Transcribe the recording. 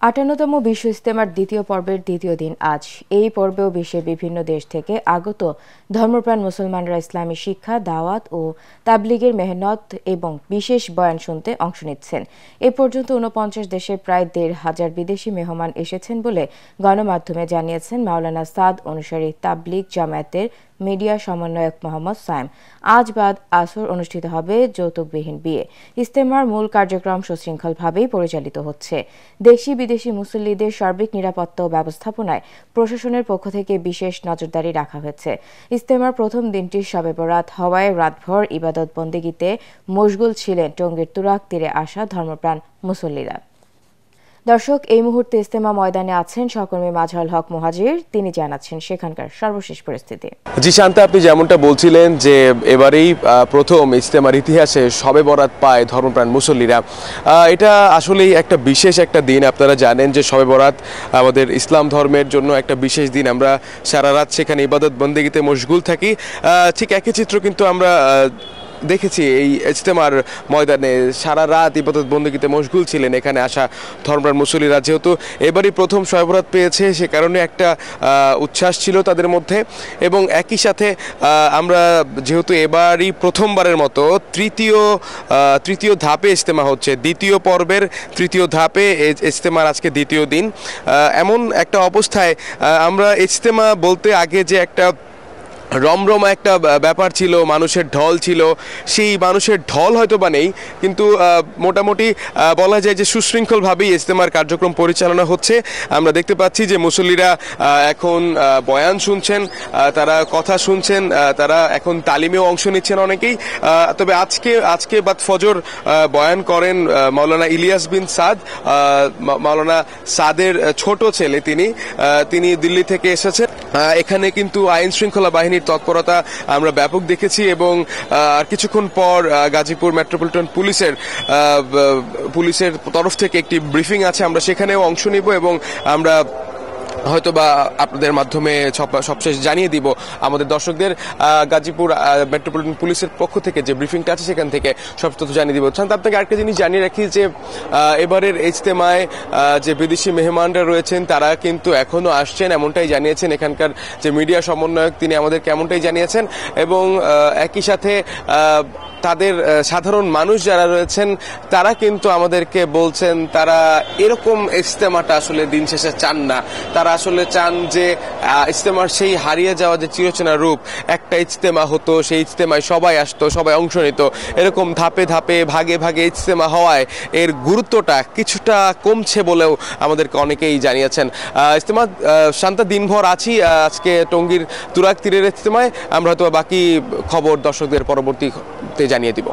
৫৮তম বিশ্ব ইজতেমার দ্বিতীয় পর্বের দ্বিতীয় দিন আজ। এই পর্বেও বিশ্বের বিভিন্ন দেশ থেকে আগত ধর্মপ্রাণ মুসলমানরা ইসলামী শিক্ষা, দাওয়াত ও তাবলিগের মেহনত এবং বিশেষ বয়ান শুনতে অংশ নিচ্ছেন। এ পর্যন্ত ৪৯ দেশের প্রায় ১৫০০ বিদেশি মেহমান এসেছেন বলে গণমাধ্যমে জানিয়েছেন মাওলানা সাদ অনুসারী তাবলিগ জামায়াতের মিডিয়া সমন্বয়ক মোহাম্মদ সায়েম। আজ বাদ আসর অনুষ্ঠিত হবে যৌতুকবিহীন বিয়ে। ইজতেমার মূল কার্যক্রম সুশৃঙ্খলভাবেই পরিচালিত হচ্ছে। দেশি বিদেশি মুসল্লিদের সার্বিক নিরাপত্তা ও ব্যবস্থাপনায় প্রশাসনের পক্ষ থেকে বিশেষ নজরদারি রাখা হয়েছে। ইজতেমার প্রথম দিনটি শবে বরাত হওয়ায় রাতভর ইবাদত বন্দেগীতে মশগুল ছিলেন টঙ্গীর তুরাগ তীরে আসা ধর্মপ্রাণ মুসল্লিরা। দর্শক, এই মুহূর্তে ইজতেমা ময়দানে আছেন সহকর্মী মাজহারুল হক মুহাজির। তিনি জানাচ্ছেন সেখানকার সর্বশেষ পরিস্থিতি। জি শান্তা, আপনি যেমনটা বলছিলেন যে এবারেই প্রথম ইজতেমার ইতিহাসে শবে বরাত পায় ধর্মপ্রাণ মুসল্লিরা। এটা আসলেই একটা বিশেষ একটা দিন। আপনারা জানেন যে শবে বরাত আমাদের ইসলাম ধর্মের জন্য একটা বিশেষ দিন। আমরা সারা রাত সেখানে ইবাদত বন্দেগীতে মশগুল থাকি। ঠিক একই চিত্র কিন্তু আমরা দেখেছি এই ইজতেমার ময়দানে সারা রাত ইবাদত বন্দেগীতে মশগুল ছিলেন এখানে আসা ধর্মপ্রাণ মুসল্লিরা। যেহেতু এবারই প্রথম শবে বরাত পেয়েছে, সে কারণে একটা উচ্ছ্বাস ছিল তাদের মধ্যে। এবং একই সাথে আমরা যেহেতু এবারই প্রথমবারের মতো তৃতীয় ধাপে ইজতেমা হচ্ছে, দ্বিতীয় পর্বের তৃতীয় ধাপে ইজতেমার আজকে দ্বিতীয় দিন। এমন একটা অবস্থায় আমরা ইজতেমা বলতে আগে যে একটা রমরমা একটা ব্যাপার ছিল, মানুষের ঢল ছিল, সেই মানুষের ঢল হয়তো বা নেই, কিন্তু মোটামুটি বলা যায় যে সুশৃঙ্খলভাবেই ইজতেমার কার্যক্রম পরিচালনা হচ্ছে। আমরা দেখতে পাচ্ছি যে মুসল্লিরা এখন বয়ান শুনছেন, তারা কথা শুনছেন, তারা এখন তালিমেও অংশ নিচ্ছেন অনেকেই। তবে আজকে বাদ ফজর বয়ান করেন মাওলানা ইলিয়াস বিন সাদ, মাওলানা সাদের ছোট ছেলে। তিনি দিল্লি থেকে এসেছেন। এখানে কিন্তু আইন শৃঙ্খলা বাহিনীর তৎপরতা আমরা ব্যাপক দেখেছি এবং কিছুক্ষণ পর গাজীপুর মেট্রোপলিটন পুলিশের তরফ থেকে একটি ব্রিফিং আছে, আমরা সেখানেও অংশ নিব এবং আমরা হয়তো বা আপনাদের মাধ্যমে সবশেষ জানিয়ে দিব আমাদের দর্শকদের। গাজীপুর মেট্রোপলিটন পুলিশের পক্ষ থেকে যে ব্রিফিংটা আছে সেখান থেকে সব তথ্য জানিয়ে দিব। আপনাকে আরেকটা জিনিস জানিয়ে রাখি যে এবারের ইজতেমায় যে বিদেশি মেহমানরা রয়েছেন তারা কিন্তু এখনো আসছেন, এমনটাই জানিয়েছেন এখানকার যে মিডিয়া সমন্বয়ক, তিনি আমাদেরকে এমনটাই জানিয়েছেন। এবং একই সাথে তাদের সাধারণ মানুষ যারা রয়েছেন তারা কিন্তু আমাদেরকে বলছেন তারা এরকম ইজতেমাটা আসলে দিন শেষে চান না। তারা আসলে চান যে ইজতেমার সেই হারিয়ে যাওয়া যে চিরচেনা রূপ, একটা ইজতেমা হতো, সেই ইজতেমায় সবাই আসতো, সবাই অংশ নিত। এরকম ধাপে ধাপে ভাগে ভাগে ইজতেমা হওয়ায় এর গুরুত্বটা কিছুটা কমছে বলেও আমাদেরকে অনেকেই জানিয়েছেন। ইজতেমা শান্তা দিনভর আছি আজকে টঙ্গীর তুরাগ তীরের ইজতেমায়। আমরা হয়তো বাকি খবর দর্শকদের পরবর্তীতে জানিয়ে দিব।